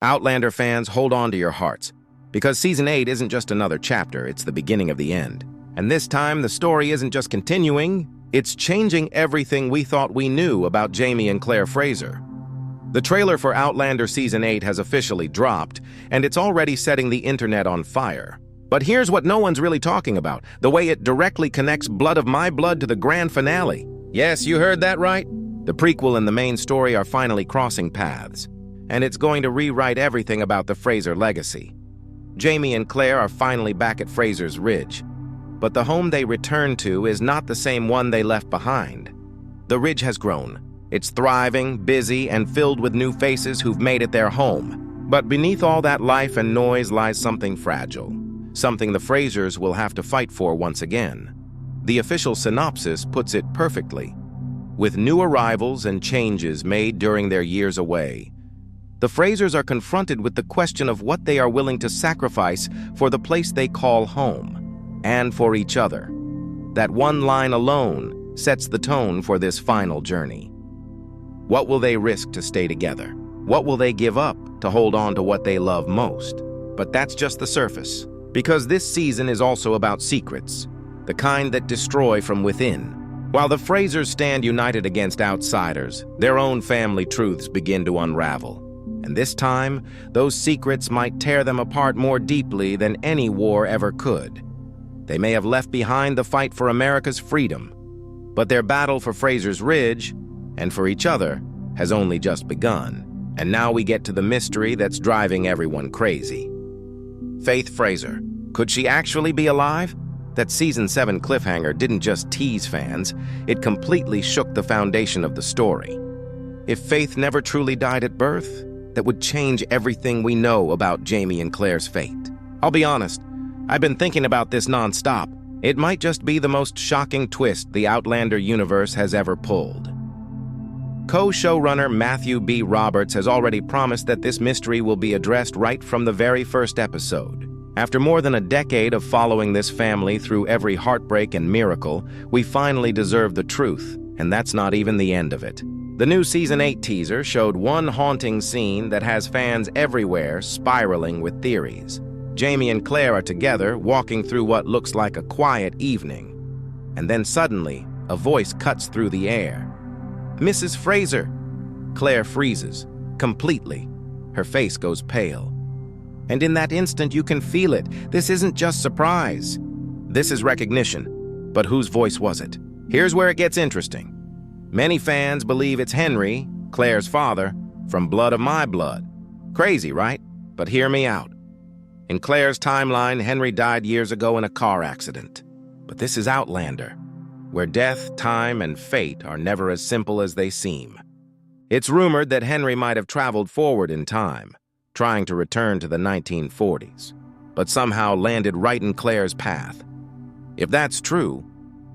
Outlander fans, hold on to your hearts, because Season 8 isn't just another chapter, it's the beginning of the end. And this time, the story isn't just continuing, it's changing everything we thought we knew about Jamie and Claire Fraser. The trailer for Outlander Season 8 has officially dropped, and it's already setting the internet on fire. But here's what no one's really talking about, the way it directly connects Blood of My Blood to the grand finale. Yes, you heard that right. The prequel and the main story are finally crossing paths, and it's going to rewrite everything about the Fraser legacy. Jamie and Claire are finally back at Fraser's Ridge, but the home they return to is not the same one they left behind. The Ridge has grown. It's thriving, busy, and filled with new faces who've made it their home. But beneath all that life and noise lies something fragile, something the Frasers will have to fight for once again. The official synopsis puts it perfectly. With new arrivals and changes made during their years away, the Frasers are confronted with the question of what they are willing to sacrifice for the place they call home, and for each other. That one line alone sets the tone for this final journey. What will they risk to stay together? What will they give up to hold on to what they love most? But that's just the surface, because this season is also about secrets, the kind that destroy from within. While the Frasers stand united against outsiders, their own family truths begin to unravel. And this time, those secrets might tear them apart more deeply than any war ever could. They may have left behind the fight for America's freedom, but their battle for Fraser's Ridge, and for each other, has only just begun. And now we get to the mystery that's driving everyone crazy. Faith Fraser. Could she actually be alive? That Season 7 cliffhanger didn't just tease fans, it completely shook the foundation of the story. If Faith never truly died at birth, that would change everything we know about Jamie and Claire's fate. I'll be honest, I've been thinking about this nonstop. It might just be the most shocking twist the Outlander universe has ever pulled. Co-showrunner Matthew B. Roberts has already promised that this mystery will be addressed right from the very first episode. After more than a decade of following this family through every heartbreak and miracle, we finally deserve the truth, and that's not even the end of it. The new Season 8 teaser showed one haunting scene that has fans everywhere spiraling with theories. Jamie and Claire are together, walking through what looks like a quiet evening. And then suddenly, a voice cuts through the air. "Mrs. Fraser!" Claire freezes, completely. Her face goes pale. And in that instant, you can feel it. This isn't just surprise. This is recognition. But whose voice was it? Here's where it gets interesting. Many fans believe it's Henry, Claire's father, from Blood of My Blood. Crazy, right? But hear me out. In Claire's timeline, Henry died years ago in a car accident. But this is Outlander, where death, time, and fate are never as simple as they seem. It's rumored that Henry might have traveled forward in time, trying to return to the 1940s, but somehow landed right in Claire's path. If that's true,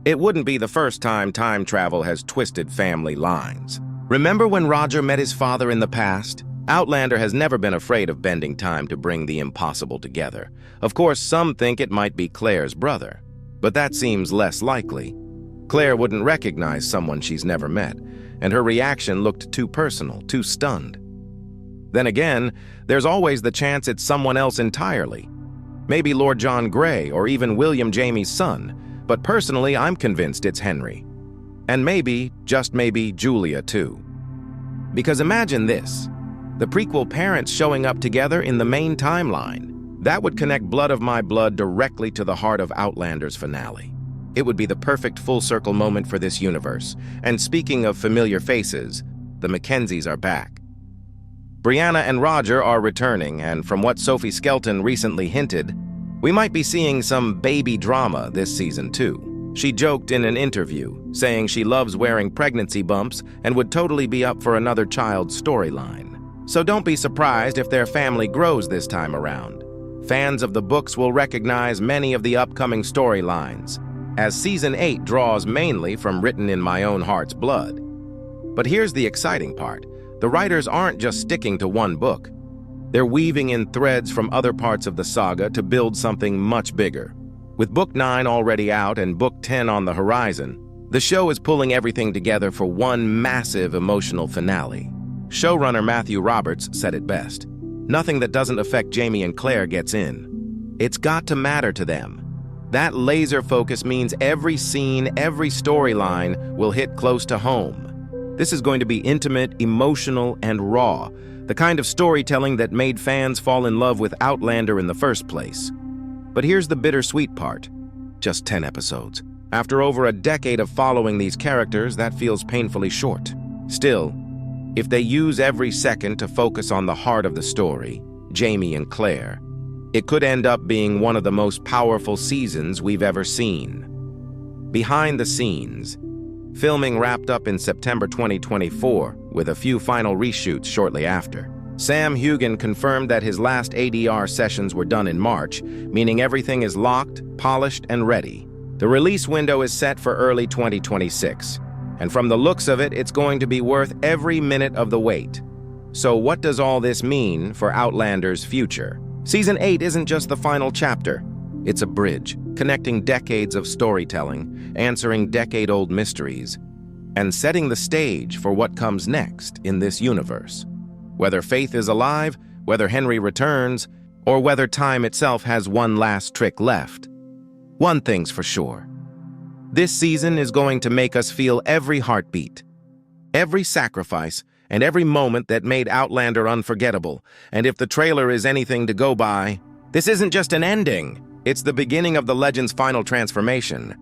it wouldn't be the first time time travel has twisted family lines. Remember when Roger met his father in the past? Outlander has never been afraid of bending time to bring the impossible together. Of course, some think it might be Claire's brother, but that seems less likely. Claire wouldn't recognize someone she's never met, and her reaction looked too personal, too stunned. Then again, there's always the chance it's someone else entirely. Maybe Lord John Grey or even William Jamie's son, but personally I'm convinced it's Henry. And maybe, just maybe, Julia too. Because imagine this, the prequel parents showing up together in the main timeline. That would connect Blood of My Blood directly to the heart of Outlander's finale. It would be the perfect full-circle moment for this universe. And speaking of familiar faces, the Mackenzies are back. Brianna and Roger are returning, and from what Sophie Skelton recently hinted, we might be seeing some baby drama this season too. She joked in an interview, saying she loves wearing pregnancy bumps and would totally be up for another child's storyline. So don't be surprised if their family grows this time around. Fans of the books will recognize many of the upcoming storylines, as Season 8 draws mainly from Written in My Own Heart's Blood. But here's the exciting part. The writers aren't just sticking to one book. They're weaving in threads from other parts of the saga to build something much bigger. With Book 9 already out and Book 10 on the horizon, the show is pulling everything together for one massive emotional finale. Showrunner Matthew Roberts said it best. Nothing that doesn't affect Jamie and Claire gets in. It's got to matter to them. That laser focus means every scene, every storyline will hit close to home. This is going to be intimate, emotional, and raw, the kind of storytelling that made fans fall in love with Outlander in the first place. But here's the bittersweet part. Just 10 episodes. After over a decade of following these characters, that feels painfully short. Still, if they use every second to focus on the heart of the story, Jamie and Claire, it could end up being one of the most powerful seasons we've ever seen. Behind the scenes, filming wrapped up in September 2024, with a few final reshoots shortly after. Sam Hugan confirmed that his last ADR sessions were done in March, meaning everything is locked, polished, and ready. The release window is set for early 2026, and from the looks of it, it's going to be worth every minute of the wait. So what does all this mean for Outlander's future? Season 8 isn't just the final chapter. It's a bridge, connecting decades of storytelling, answering decade-old mysteries, and setting the stage for what comes next in this universe. Whether Faith is alive, whether Henry returns, or whether time itself has one last trick left, one thing's for sure. This season is going to make us feel every heartbeat, every sacrifice, and every moment that made Outlander unforgettable. And if the trailer is anything to go by, this isn't just an ending. It's the beginning of the legend's final transformation.